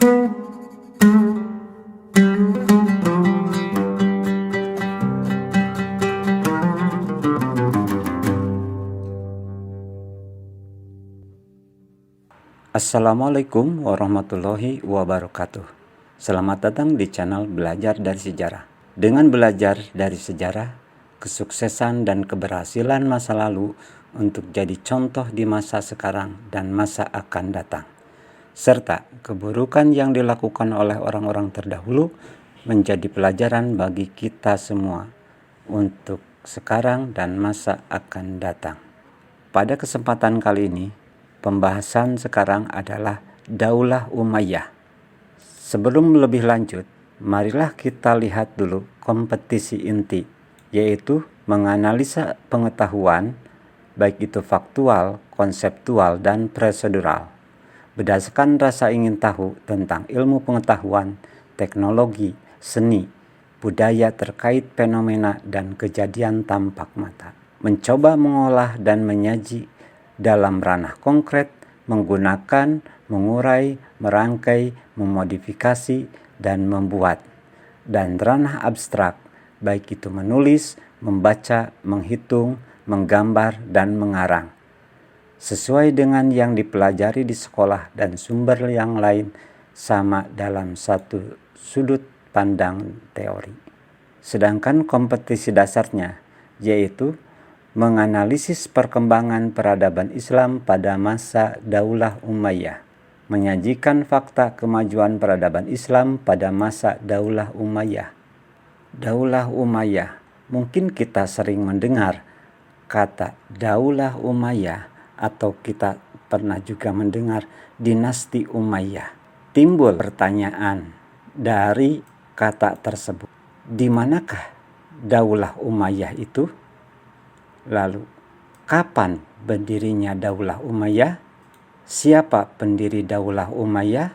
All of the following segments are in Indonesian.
Assalamualaikum warahmatullahi wabarakatuh. Selamat datang di channel Belajar dari Sejarah. Dengan belajar dari sejarah, kesuksesan dan keberhasilan masa lalu untuk jadi contoh di masa sekarang dan masa akan datang, serta keburukan yang dilakukan oleh orang-orang terdahulu menjadi pelajaran bagi kita semua untuk sekarang dan masa akan datang. Pada kesempatan kali ini, pembahasan sekarang adalah Daulah Umayyah. Sebelum lebih lanjut, marilah kita lihat dulu kompetisi inti, yaitu menganalisa pengetahuan, baik itu faktual, konseptual, dan prosedural. Berdasarkan rasa ingin tahu tentang ilmu pengetahuan, teknologi, seni, budaya terkait fenomena dan kejadian tampak mata. Mencoba mengolah dan menyaji dalam ranah konkret, menggunakan, mengurai, merangkai, memodifikasi, dan membuat. Dan ranah abstrak, baik itu menulis, membaca, menghitung, menggambar, dan mengarang. Sesuai dengan yang dipelajari di sekolah dan sumber yang lain sama dalam satu sudut pandang teori. Sedangkan kompetisi dasarnya, yaitu menganalisis perkembangan peradaban Islam pada masa Daulah Umayyah, menyajikan fakta kemajuan peradaban Islam pada masa Daulah Umayyah. Daulah Umayyah, mungkin kita sering mendengar kata Daulah Umayyah atau kita pernah juga mendengar dinasti Umayyah. Timbul pertanyaan dari kata tersebut, di manakah Daulah Umayyah itu? Lalu, kapan berdirinya Daulah Umayyah? Siapa pendiri Daulah Umayyah?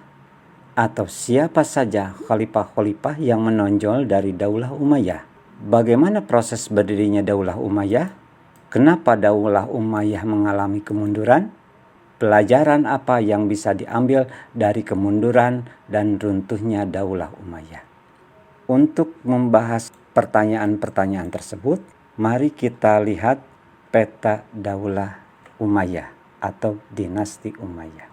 Atau siapa saja khalifah-khalifah yang menonjol dari Daulah Umayyah? Bagaimana proses berdirinya Daulah Umayyah? Kenapa Daulah Umayyah mengalami kemunduran? Pelajaran apa yang bisa diambil dari kemunduran dan runtuhnya Daulah Umayyah? Untuk membahas pertanyaan-pertanyaan tersebut, mari kita lihat peta Daulah Umayyah atau dinasti Umayyah.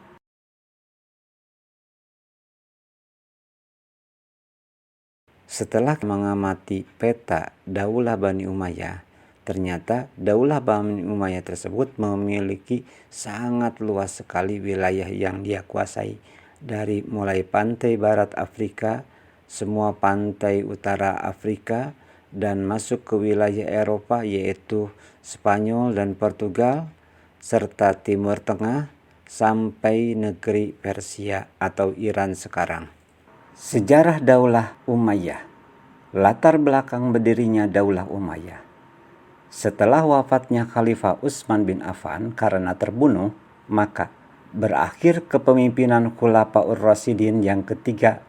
Setelah mengamati peta Daulah Bani Umayyah, ternyata Daulah Bani Umayyah tersebut memiliki sangat luas sekali wilayah yang dia kuasai, dari mulai pantai barat Afrika, semua pantai utara Afrika, dan masuk ke wilayah Eropa yaitu Spanyol dan Portugal, serta Timur Tengah sampai negeri Persia atau Iran sekarang. Sejarah Daulah Umayyah. Latar belakang berdirinya Daulah Umayyah. Setelah wafatnya Khalifah Utsman bin Affan karena terbunuh, maka berakhir kepemimpinan Khulafaur Rasyidin yang ketiga.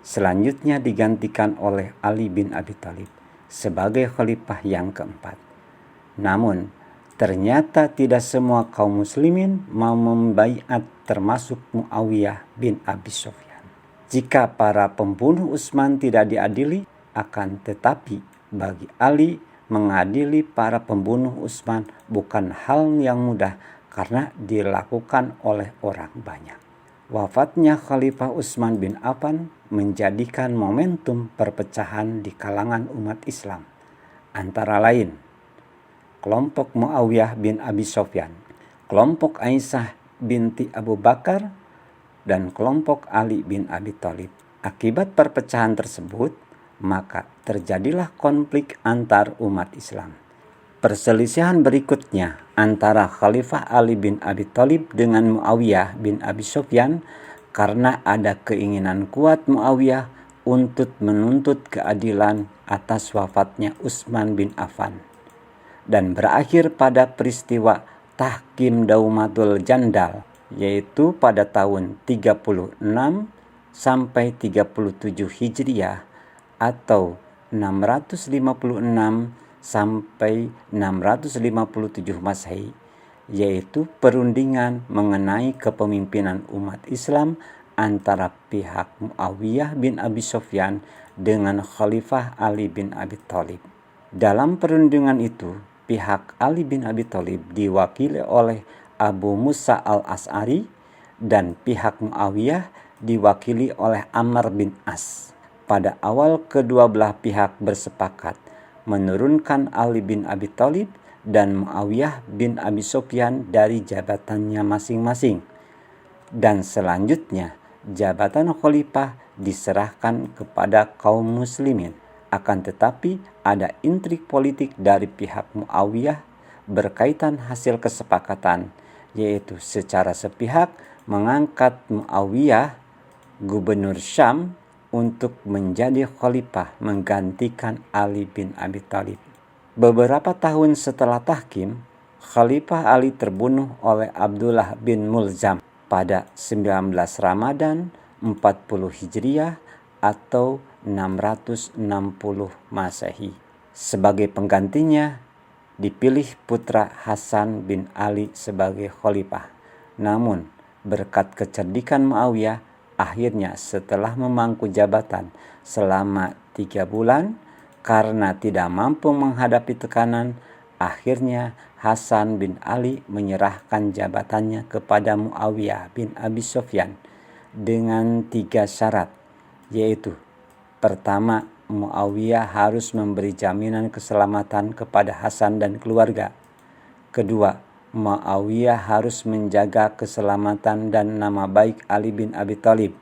Selanjutnya digantikan oleh Ali bin Abi Thalib sebagai khalifah yang keempat. Namun, ternyata tidak semua kaum muslimin mau membaiat, termasuk Muawiyah bin Abi Sufyan. Jika para pembunuh Utsman tidak diadili, akan tetapi bagi Ali mengadili para pembunuh Utsman bukan hal yang mudah karena dilakukan oleh orang banyak. Wafatnya Khalifah Utsman bin Affan menjadikan momentum perpecahan di kalangan umat Islam, antara lain kelompok Muawiyah bin Abi Sufyan, kelompok Aisyah binti Abu Bakar, dan kelompok Ali bin Abi Thalib. Akibat perpecahan tersebut, maka terjadilah konflik antar umat Islam. Perselisihan berikutnya antara Khalifah Ali bin Abi Thalib dengan Muawiyah bin Abi Sufyan karena ada keinginan kuat Muawiyah untuk menuntut keadilan atas wafatnya Utsman bin Affan, dan berakhir pada peristiwa Tahkim Daumatul Jandal, yaitu pada tahun 36 sampai 37 Hijriah atau 656 sampai 657 Masehi, yaitu perundingan mengenai kepemimpinan umat Islam antara pihak Muawiyah bin Abi Sufyan dengan Khalifah Ali bin Abi Thalib. Dalam perundingan itu, pihak Ali bin Abi Thalib diwakili oleh Abu Musa al-Asy'ari dan pihak Muawiyah diwakili oleh Ammar bin As. Pada awal kedua belah pihak bersepakat menurunkan Ali bin Abi Thalib dan Muawiyah bin Abi Sufyan dari jabatannya masing-masing. Dan selanjutnya jabatan khalifah diserahkan kepada kaum muslimin. Akan tetapi ada intrik politik dari pihak Muawiyah berkaitan hasil kesepakatan, yaitu secara sepihak mengangkat Muawiyah gubernur Syam untuk menjadi khalifah menggantikan Ali bin Abi Thalib. Beberapa tahun setelah tahkim, Khalifah Ali terbunuh oleh Abdullah bin Mulzam pada 19 Ramadan 40 Hijriah atau 660 Masehi. Sebagai penggantinya dipilih putra Hasan bin Ali sebagai khalifah. Namun berkat kecerdikan Muawiyah, akhirnya setelah memangku jabatan selama 3 bulan karena tidak mampu menghadapi tekanan, akhirnya Hasan bin Ali menyerahkan jabatannya kepada Muawiyah bin Abi Sufyan dengan 3 syarat, yaitu pertama, Muawiyah harus memberi jaminan keselamatan kepada Hasan dan keluarga. Kedua, Muawiyah harus menjaga keselamatan dan nama baik Ali bin Abi Thalib.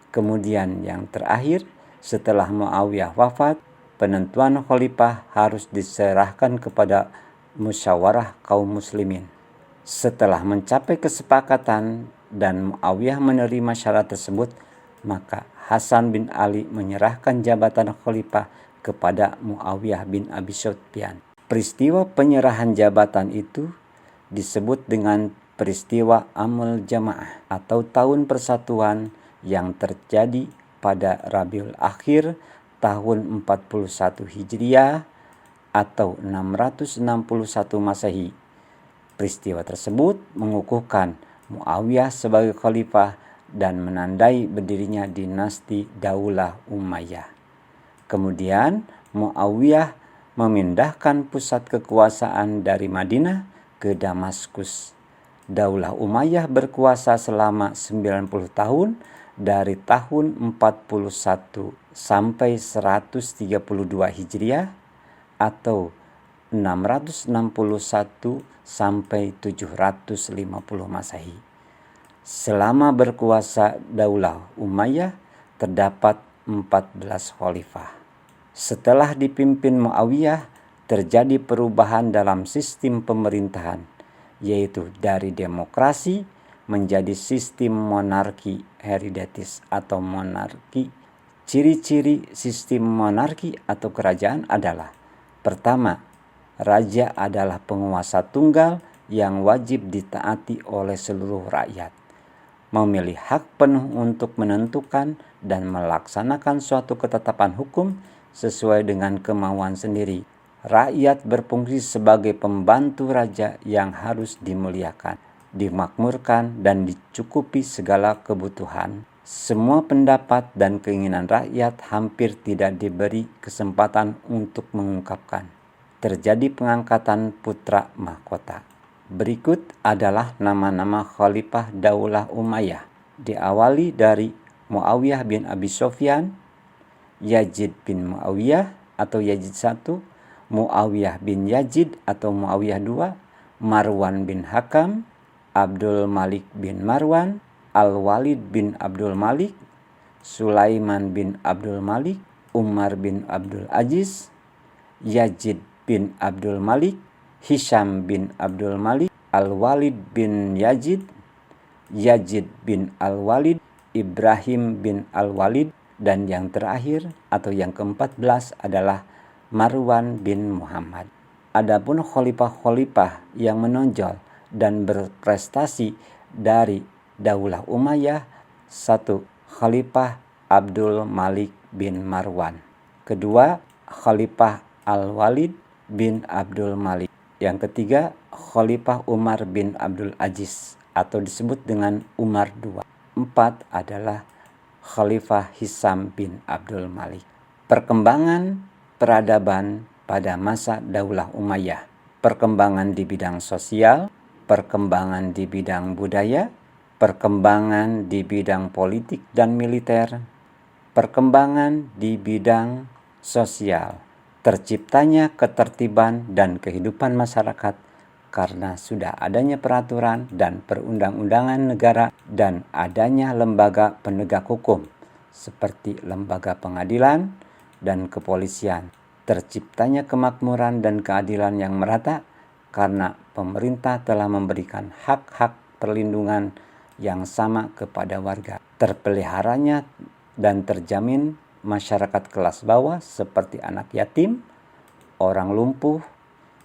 Kemudian yang terakhir, setelah Muawiyah wafat, penentuan khalifah harus diserahkan kepada musyawarah kaum muslimin. Setelah mencapai kesepakatan dan Muawiyah menerima syarat tersebut, maka Hasan bin Ali menyerahkan jabatan khalifah kepada Muawiyah bin Abi Sufyan. Peristiwa penyerahan jabatan itu disebut dengan peristiwa Amul Jamaah atau tahun persatuan yang terjadi pada Rabiul Akhir tahun 41 Hijriah atau 661 Masehi. Peristiwa tersebut mengukuhkan Muawiyah sebagai khalifah dan menandai berdirinya dinasti Daulah Umayyah. Kemudian Muawiyah memindahkan pusat kekuasaan dari Madinah ke Damaskus. Daulah Umayyah berkuasa selama 90 tahun dari tahun 41 sampai 132 Hijriah atau 661 sampai 750 Masehi. Selama berkuasa Daulah Umayyah terdapat 14 khalifah. Setelah dipimpin Muawiyah, terjadi perubahan dalam sistem pemerintahan, yaitu dari demokrasi menjadi sistem monarki hereditaris atau monarki. Ciri-ciri sistem monarki atau kerajaan adalah: pertama, raja adalah penguasa tunggal yang wajib ditaati oleh seluruh rakyat, memilih hak penuh untuk menentukan dan melaksanakan suatu ketetapan hukum sesuai dengan kemauan sendiri. Rakyat berfungsi sebagai pembantu raja yang harus dimuliakan, dimakmurkan, dan dicukupi segala kebutuhan. Semua pendapat dan keinginan rakyat hampir tidak diberi kesempatan untuk mengungkapkan. Terjadi pengangkatan putra mahkota. Berikut adalah nama-nama khalifah Daulah Umayyah. Diawali dari Muawiyah bin Abi Sufyan, Yazid bin Muawiyah atau Yazid I, Muawiyah bin Yazid atau Muawiyah II, Marwan bin Hakam, Abdul Malik bin Marwan, Al-Walid bin Abdul Malik, Sulaiman bin Abdul Malik, Umar bin Abdul Aziz, Yazid bin Abdul Malik, Hisham bin Abdul Malik, Al-Walid bin Yazid, Yazid bin Al-Walid, Ibrahim bin Al-Walid, dan yang terakhir atau yang ke-14 adalah Marwan bin Muhammad. Adapun khalifah-khalifah yang menonjol dan berprestasi dari Daulah Umayyah: 1. Khalifah Abdul Malik bin Marwan. Kedua, Khalifah Al-Walid bin Abdul Malik. Yang ketiga, Khalifah Umar bin Abdul Aziz atau disebut dengan Umar II. keempat adalah Khalifah Hisam bin Abdul Malik. Perkembangan peradaban pada masa Daulah Umayyah, perkembangan di bidang sosial, perkembangan di bidang budaya, perkembangan di bidang politik dan militer, perkembangan di bidang sosial, terciptanya ketertiban dan kehidupan masyarakat karena sudah adanya peraturan dan perundang-undangan negara dan adanya lembaga penegak hukum seperti lembaga pengadilan dan kepolisian. Terciptanya kemakmuran dan keadilan yang merata karena pemerintah telah memberikan hak-hak perlindungan yang sama kepada warga. Terpeliharanya dan terjamin masyarakat kelas bawah seperti anak yatim, orang lumpuh,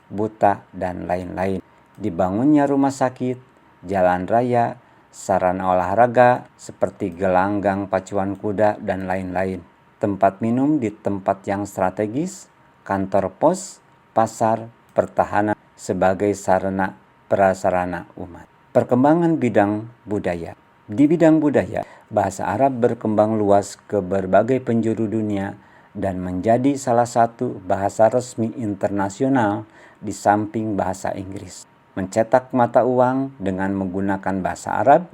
buta, dan lain-lain. Dibangunnya rumah sakit, jalan raya, sarana olahraga seperti gelanggang pacuan kuda, dan lain-lain. Tempat minum di tempat yang strategis, kantor pos, pasar, pertahanan sebagai sarana prasarana umat. Perkembangan bidang budaya. Di bidang budaya, bahasa Arab berkembang luas ke berbagai penjuru dunia dan menjadi salah satu bahasa resmi internasional di samping bahasa Inggris. Mencetak mata uang dengan menggunakan bahasa Arab,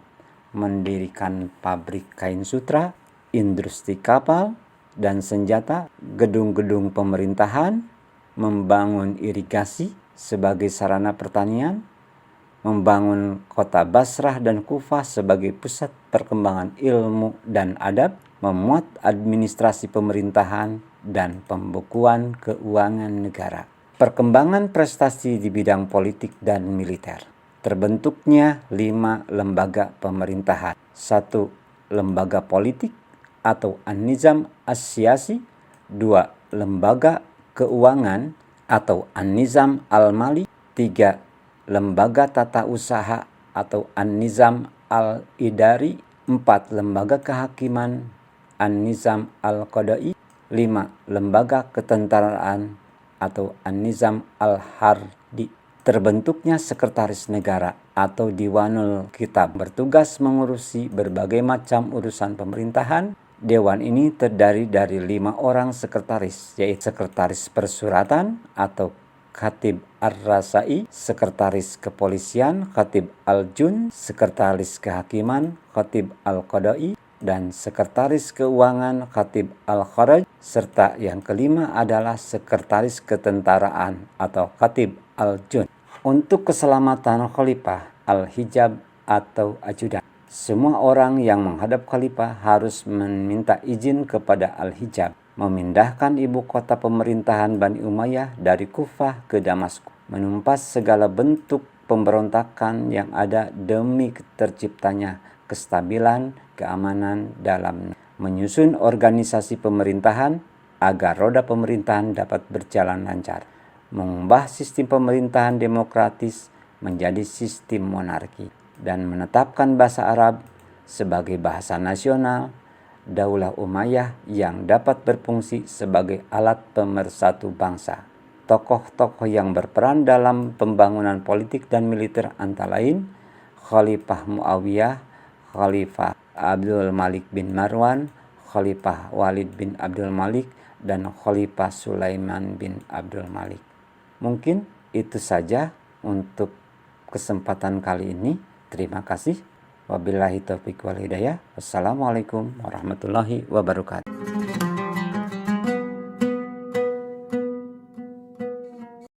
mendirikan pabrik kain sutra, industri kapal dan senjata, gedung-gedung pemerintahan, membangun irigasi sebagai sarana pertanian, membangun kota Basrah dan Kufah sebagai pusat perkembangan ilmu dan adab, memuat administrasi pemerintahan dan pembukuan keuangan negara. Perkembangan prestasi di bidang politik dan militer. Terbentuknya 5 lembaga pemerintahan. 1. Lembaga politik atau An-Nizam As-Siyasi. 2. Lembaga keuangan atau An-Nizam Al-Mali. 3. Lembaga tata usaha atau An-Nizam Al-Idari. 4. Lembaga kehakiman An-Nizam Al-Qadai. 5. Lembaga ketentaraan atau An-Nizam Al-Hardi. Terbentuknya sekretaris negara atau Diwanul Kitab bertugas mengurusi berbagai macam urusan pemerintahan. Dewan ini terdiri dari 5 orang sekretaris, yaitu sekretaris persuratan atau Khatib Ar-Rasai, sekretaris kepolisian Khatib Al-Jun, sekretaris kehakiman Khatib Al-Qadai, dan sekretaris keuangan Khatib Al-Kharaj, serta yang kelima adalah sekretaris ketentaraan atau Khatib Al-Jun. Untuk keselamatan khalifah, Al-Hijab atau ajudan. Semua orang yang menghadap khalifah harus meminta izin kepada Al-Hijab memindahkan ibu kota pemerintahan Bani Umayyah dari Kufah ke Damaskus, menumpas segala bentuk pemberontakan yang ada demi terciptanya kestabilan, keamanan dalam menyusun organisasi pemerintahan agar roda pemerintahan dapat berjalan lancar, mengubah sistem pemerintahan demokratis menjadi sistem monarki, dan menetapkan bahasa Arab sebagai bahasa nasional Daulah Umayyah yang dapat berfungsi sebagai alat pemersatu bangsa. Tokoh-tokoh yang berperan dalam pembangunan politik dan militer antara lain Khalifah Muawiyah, Khalifah Abdul Malik bin Marwan, Khalifah Walid bin Abdul Malik, dan Khalifah Sulaiman bin Abdul Malik. Mungkin itu saja untuk kesempatan kali ini. Terima kasih. Wabillahi taufiq wal hidayah. Wassalamualaikum warahmatullahi wabarakatuh.